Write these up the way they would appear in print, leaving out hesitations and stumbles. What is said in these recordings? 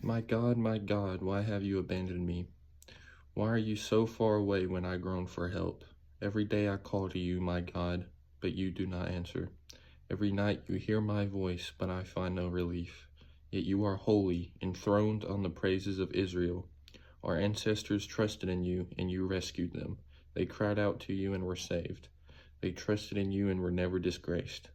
my God, why have you abandoned me? Why are you so far away when I groan for help? Every day I call to you, my God, but you do not answer. Every night you hear my voice, but I find no relief. Yet you are holy, enthroned on the praises of Israel. Our ancestors trusted in you, and you rescued them. They cried out to you and were saved. They trusted in you and were never disgraced.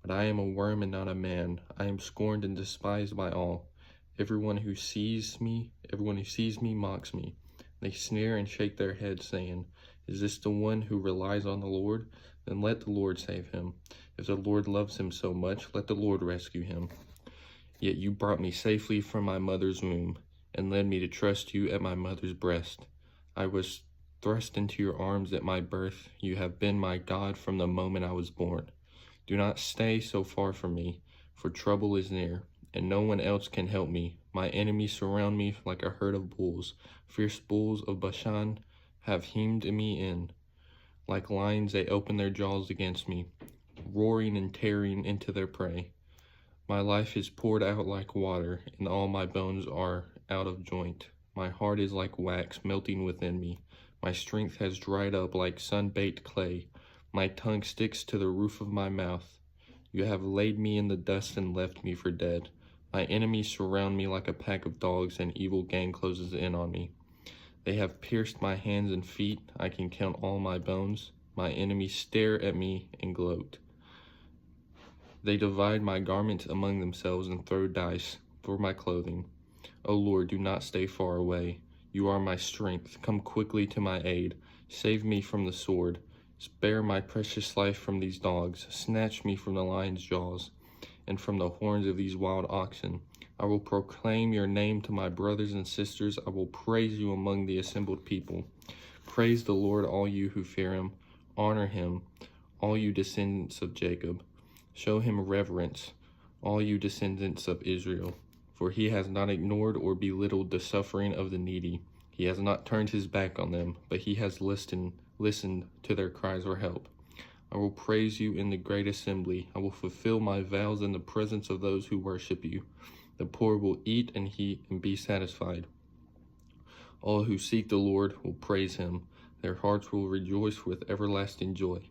But I am a worm and not a man. I am scorned and despised by all. Everyone who sees me mocks me. They sneer and shake their heads, saying, "Is this the one who relies on the Lord? Then let the Lord save him. If the Lord loves him so much, let the Lord rescue him." Yet you brought me safely from my mother's womb, and led me to trust you at my mother's breast. I was thrust into your arms at my birth. You have been my God from the moment I was born. Do not stay so far from me, for trouble is near, and no one else can help me. My enemies surround me like a herd of bulls. Fierce bulls of Bashan have hemmed me in. Like lions they open their jaws against me, roaring and tearing into their prey. My life is poured out like water, and all my bones are out of joint. My heart is like wax melting within me. My strength has dried up like sun-baked clay. My tongue sticks to the roof of my mouth. You have laid me in the dust and left me for dead. My enemies surround me like a pack of dogs, and evil gang closes in on me. They have pierced my hands and feet. I can count all my bones. My enemies stare at me and gloat. They divide my garments among themselves and throw dice for my clothing. O Lord, do not stay far away. You are my strength. Come quickly to my aid. Save me from the sword. Spare my precious life from these dogs. Snatch me from the lion's jaws and from the horns of these wild oxen. I will proclaim your name to my brothers and sisters. I will praise you among the assembled people. Praise the Lord, all you who fear him. Honor him, all you descendants of Jacob. Show him reverence, all you descendants of Israel. For he has not ignored or belittled the suffering of the needy. He has not turned his back on them, but he has listened to their cries for help. I will praise you in the great assembly. I will fulfill my vows in the presence of those who worship you. The poor will eat and be satisfied. All who seek the Lord will praise him. Their hearts will rejoice with everlasting joy.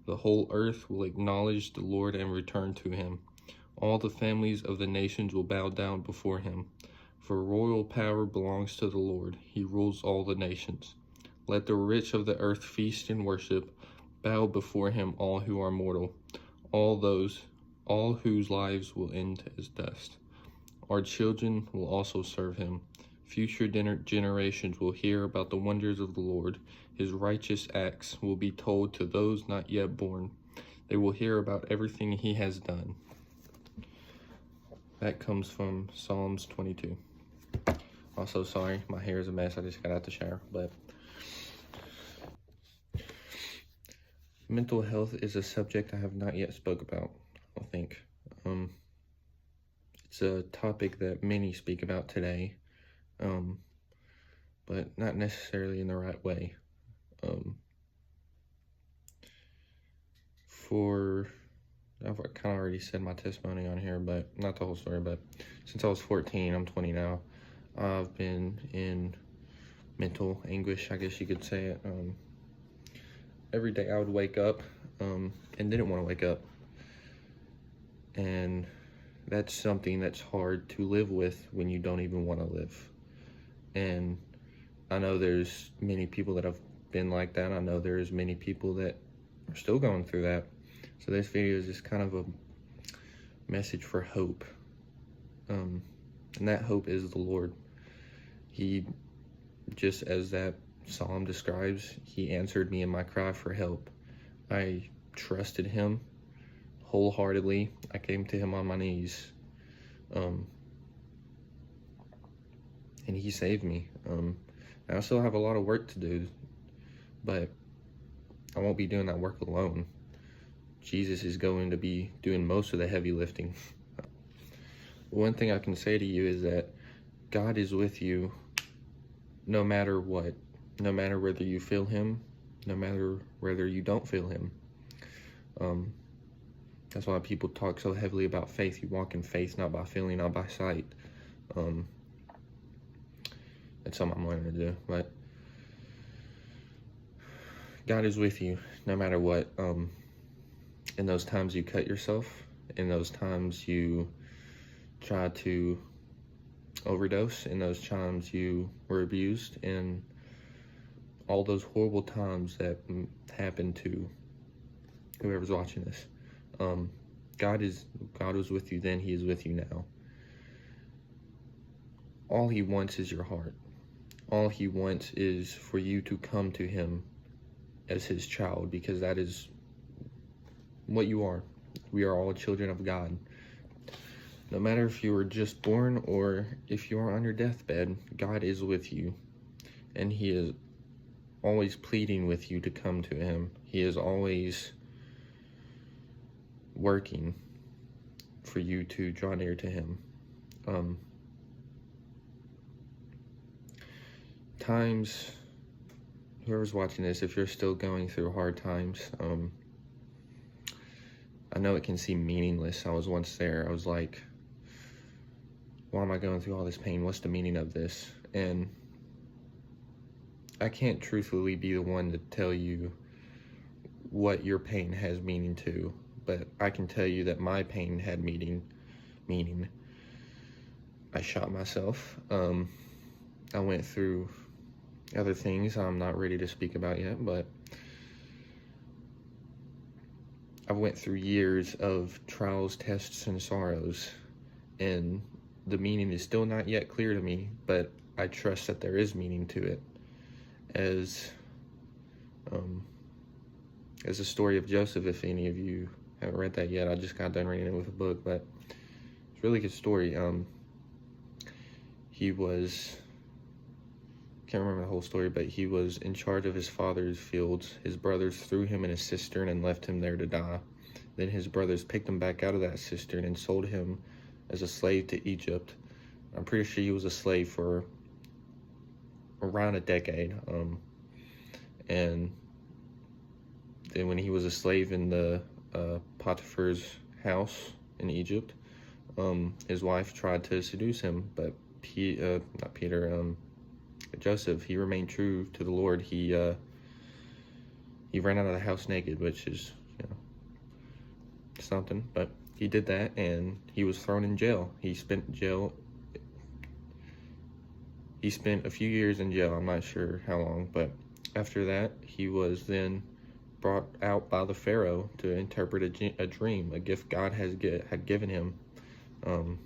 The whole earth will acknowledge the Lord and return to him. All the families of the nations will bow down before him. For royal power belongs to the Lord. He rules all the nations. Let the rich of the earth feast and worship. Bow before him, all who are mortal, all whose lives will end as dust. Our children will also serve him. Future generations will hear about the wonders of the Lord. His righteous acts will be told to those not yet born. They will hear about everything he has done. That comes from Psalms 22. Also, sorry, my hair is a mess. I just got out the shower, but mental health is a subject I have not yet spoke about, I think. It's a topic that many speak about today, but not necessarily in the right way. I've kind of already said my testimony on here, but not the whole story, but since I was 14, I'm 20 now, I've been in mental anguish, I guess you could say it. Every day I would wake up and didn't want to wake up. And that's something that's hard to live with when you don't even want to live. And I know there's many people that have been like that. I know there's many people that are still going through that. So this video is just kind of a message for hope. And that hope is the Lord. He, just as that psalm describes, he answered me in my cry for help. I trusted him wholeheartedly. I came to him on my knees. And he saved me. I still have a lot of work to do, but I won't be doing that work alone. Jesus is going to be doing most of the heavy lifting. One thing I can say to you is that God is with you no matter what, no matter whether you feel him, no matter whether you don't feel him. That's why people talk so heavily about faith. You walk in faith, not by feeling, not by sight. It's something I'm learning to do. But God is with you no matter what. In those times you cut yourself, in those times you try to overdose, in those times you were abused, and all those horrible times that happened to whoever's watching this. God was with you then, he is with you now. All he wants is your heart. All he wants is for you to come to him as his child, because that is what you are. We are all children of God. No matter if you were just born or if you are on your deathbed, God is with you. And he is always pleading with you to come to him. He is always working for you to draw near to him. Times, whoever's watching this, if you're still going through hard times, I know it can seem meaningless. I was once there. I was like, why am I going through all this pain? What's the meaning of this? And I can't truthfully be the one to tell you what your pain has meaning to, but I can tell you that my pain had meaning. I shot myself. I went through other things I'm not ready to speak about yet, but I went through years of trials, tests, and sorrows, and the meaning is still not yet clear to me, but I trust that there is meaning to it. As the story of Joseph, if any of you haven't read that yet, I just got done reading it with a book, but it's a really good story. He was, can't remember the whole story, but he was in charge of his father's fields. His brothers threw him in a cistern and left him there to die. Then his brothers picked him back out of that cistern and sold him as a slave to Egypt. I'm pretty sure he was a slave for around a decade. And then when he was a slave in the Potiphar's house in Egypt, his wife tried to seduce him, but Joseph, he remained true to the Lord. He ran out of the house naked, which is, something, but he did that, and he was thrown in jail. He spent a few years in jail. I'm not sure how long, but after that, he was then brought out by the Pharaoh to interpret a dream, a gift God had given him. And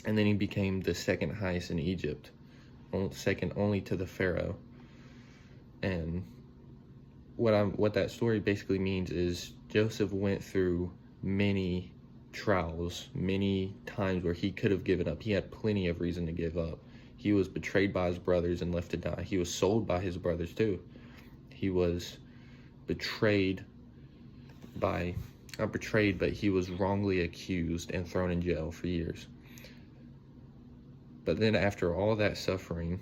then he became the second highest in Egypt, second only to the Pharaoh. And what that story basically means is Joseph went through many trials, many times where he could have given up. He had plenty of reason to give up. He was betrayed by his brothers and left to die. He was sold by his brothers too. He was betrayed by, not betrayed, but he was wrongly accused and thrown in jail for years. But then after all that suffering,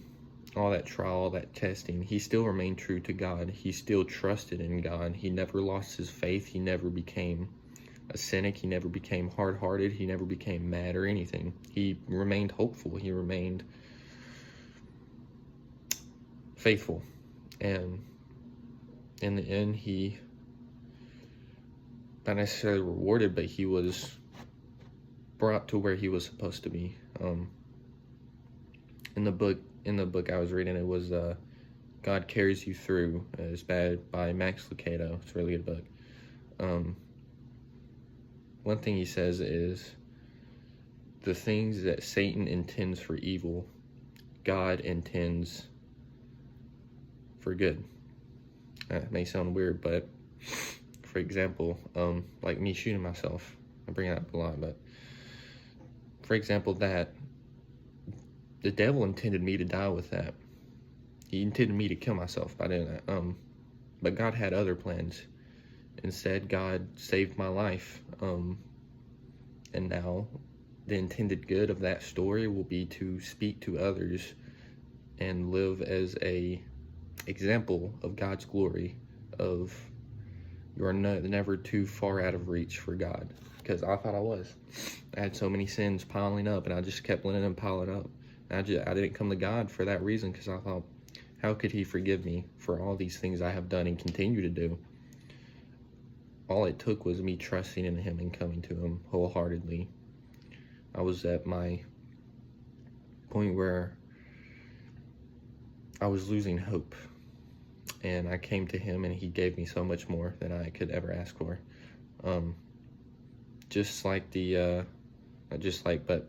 all that trial, all that testing, he still remained true to God. He still trusted in God. He never lost his faith. He never became a cynic. He never became hard-hearted. He never became mad or anything. He remained hopeful. He remained faithful. And in the end, he, not necessarily rewarded, but he was brought to where he was supposed to be. In the book I was reading, it was God Carries You Through. It's by Max Lucado. It's a really good book. One thing he says is, the things that Satan intends for evil, God intends for good. That may sound weird, but for example, like me shooting myself, I bring it up a lot, but for example, that the devil intended me to die with that. He intended me to kill myself by doing that. But God had other plans. Instead, God saved my life. And now the intended good of that story will be to speak to others and live as a example of God's glory, of you are never too far out of reach for God. Because I thought I was. I had so many sins piling up, and I just kept letting them pile it up. I didn't come to God for that reason, because I thought, how could he forgive me for all these things I have done and continue to do? All it took was me trusting in him and coming to him wholeheartedly. I was at my point where I was losing hope, and I came to him, and he gave me so much more than I could ever ask for. But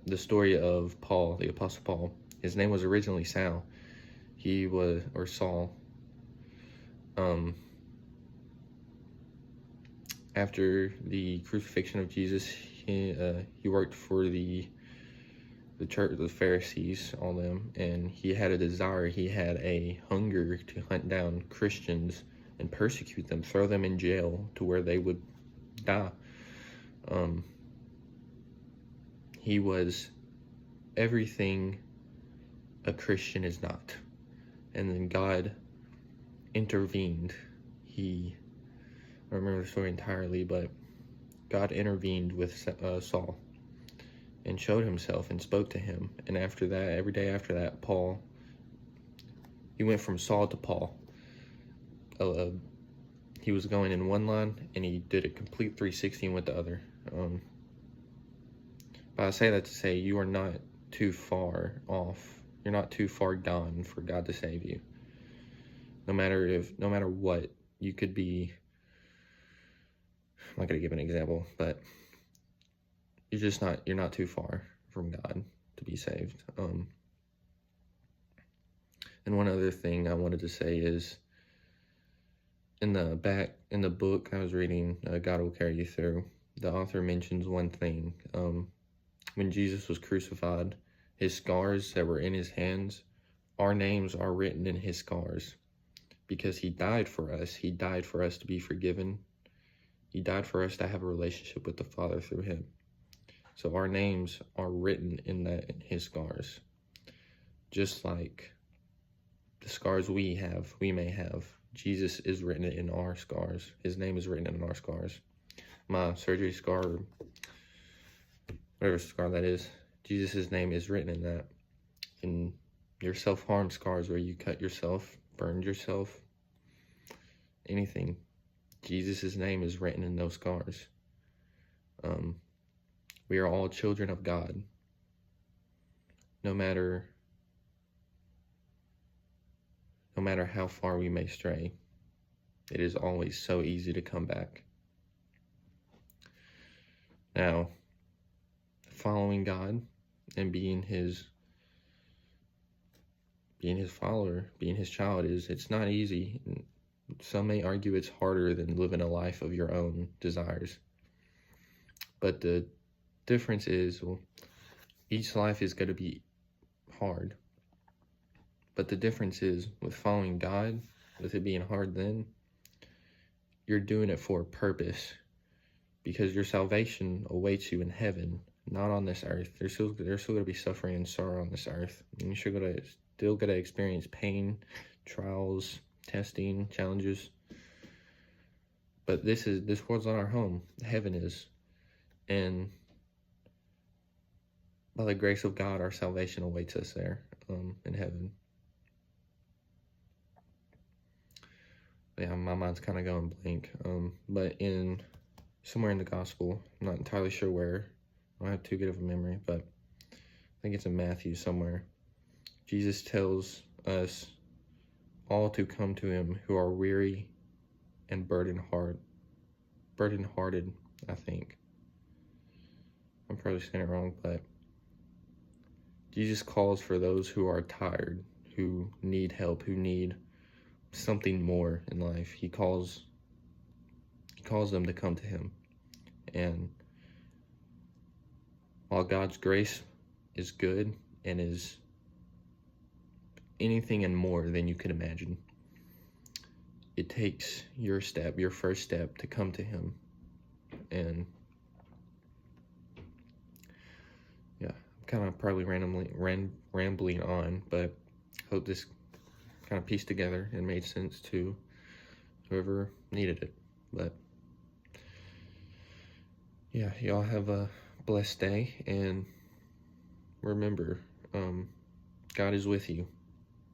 the story of Paul, the Apostle Paul, his name was originally Saul. Saul. After the crucifixion of Jesus, he worked for the church, the Pharisees, all them, and he had a desire, he had a hunger to hunt down Christians and persecute them, throw them in jail to where they would die. He was everything a Christian is not. And then God intervened. I don't remember the story entirely, but God intervened with Saul and showed himself and spoke to him. And after that, every day after that, he went from Saul to Paul. He was going in one line, and he did a complete 360 and went the other. But I say that to say you are not too far off. You're not too far gone for God to save you. No matter what, you could be, I'm not going to give an example, but you're not too far from God to be saved. And one other thing I wanted to say is, in the book I was reading, God Will Carry You Through, the author mentions one thing. When Jesus was crucified, his scars that were in his hands, our names are written in his scars, because he died for us. He died for us to be forgiven. He died for us to have a relationship with the Father through him. So our names are written in his scars. Just like the scars we may have. Jesus is written in our scars. His name is written in our scars. My surgery scar, whatever scar that is, Jesus' name is written in that. In your self-harm scars where you cut yourself, burned yourself, anything, Jesus' name is written in those scars. We are all children of God. No matter how far we may stray, it is always so easy to come back. Now, following God and being his follower, being his child, it's not easy. Some may argue it's harder than living a life of your own desires. But the difference is, each life is going to be hard. But the difference is, with following God, with it being hard then, you're doing it for a purpose. Because your salvation awaits you in heaven, not on this earth. There's still going to be suffering and sorrow on this earth. And you're still going to experience pain, trials, testing, challenges. But this world's not our home. Heaven is. And by the grace of God, our salvation awaits us there, in heaven. Yeah, my mind's kind of going blank. But somewhere in the gospel, I'm not entirely sure where. I don't have too good of a memory, but I think it's in Matthew somewhere. Jesus tells us all to come to him who are weary and burdened-hearted, I think. I'm probably saying it wrong, but Jesus calls for those who are tired, who need help, who need something more in life. He calls them to come to him. And while God's grace is good and is anything and more than you could imagine, it takes your first step to come to him. And yeah, I'm kind of probably rambling on, but I hope this kind of pieced together and made sense to whoever needed it. But yeah, y'all have a blessed day, and remember, God is with you.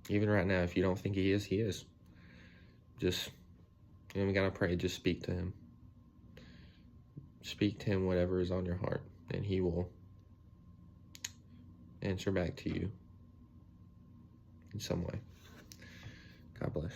Even right now, if you don't think he is, he is. Just, we gotta pray, just speak to him. Speak to him whatever is on your heart, and he will answer back to you in some way. God bless.